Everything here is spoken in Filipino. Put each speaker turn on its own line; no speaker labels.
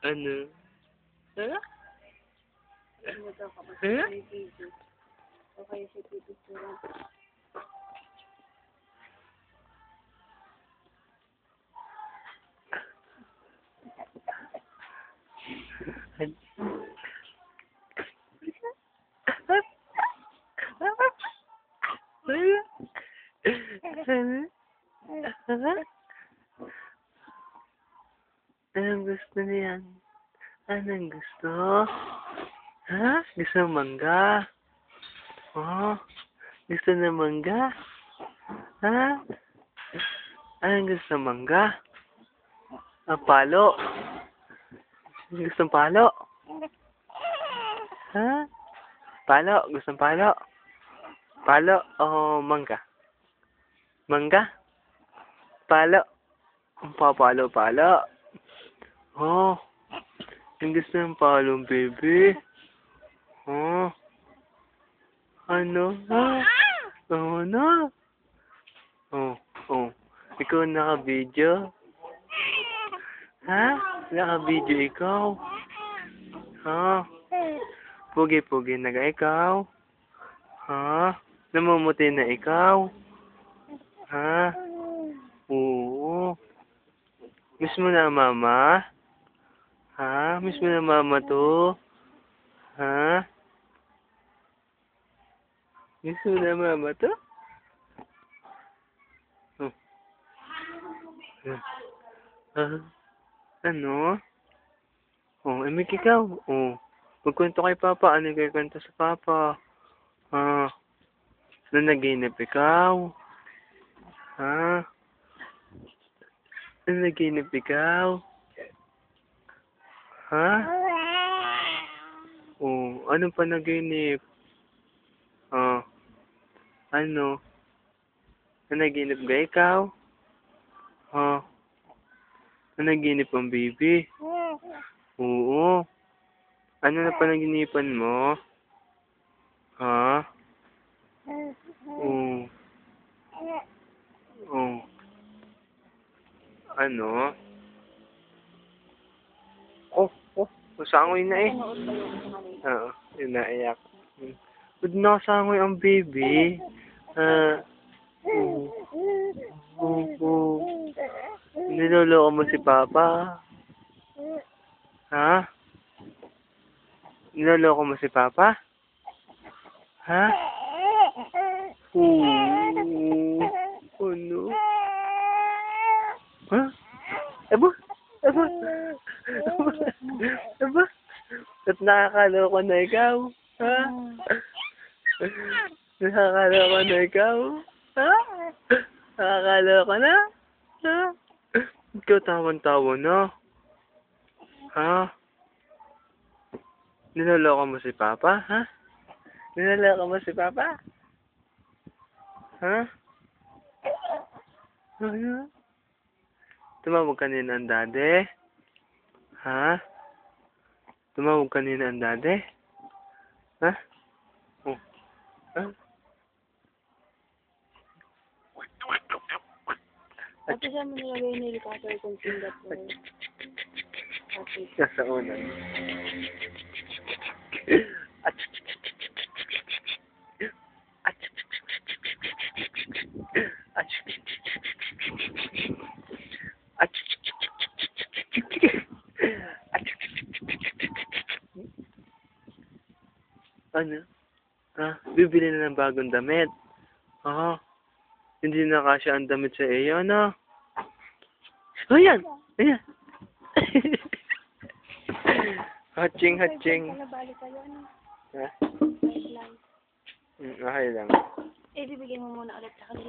Ano? Ha?
Ano daw kapag
Ha?
may video. O kaya siya pipicturean.
Anong gusto niyan? Anong gusto? Ha? Gusto mangga? Oh, gusto na mangga? Ha? Anong gusto mangga? Ah, palo? Gusto palo? Ha? Palo? Gusto palo? Palo o mangga? Mangga? Palo? Papalo, palo. Oh, yung gusto ng palong baby. Oh, ano? Ha? Oh, no. Oh, oh. Ikaw naka-video? Ha? Naka-video ikaw? Ha? Pugi-pugi na ka ikaw? Ha? Namumuti na ikaw? Ha? Oo. Miss mo na mama? Ha? Miss mo na mama to? Ha? Miss mo na mama to? Oh. Ah, ano? Oh, imik ikaw. Oh. Magkwento kay Papa. Ano yung kwento sa Papa? Ha? Nanaginip ikaw? Ha? Nanaginip ikaw? Ha? Oh, anong panaginip? Oh, ano? Nanaginip ka ikaw? Ha? Nanaginip ang baby? Oo. Ano na panaginipan mo? Ha? Oo. Oh. Ano? Oh, masangoy na eh.
Panood kayo sa kanila.
Oo, yun naiyak. Ba't nakasangoy ang baby? Niloloko mo si Papa? Ha? Niloloko mo si Papa? Ha? Oo. Ano? Ha? Aba? Aba? Aba? Aba? Ba't nakakaloko na ikaw? Ha? Nakakaloko na ikaw? Ha? Nakakaloko na? Ha? Ikaw tawan-tawa na? Ha? Niloloko mo si Papa? Ha? Niloloko mo si Papa? Ha? Ano? Tumawag kanina ang daddy? Ha? Tumawag kanina ang daddy? Ha? Oh. Ha?
Ate siya mo nilagay ni Ricardo kung Singapore. Okay.
Nasa una. Ano? Ha? Bibili na ng bagong damit. Ha? Hindi na kasya ang damit sa iyo, no? Ayan! Ayan! Hatching, hatching.
Balik kayo, ano?
Ha?
Wait lang.
Okay lang.
Eh, bibigyan mo muna ulit sa kanila.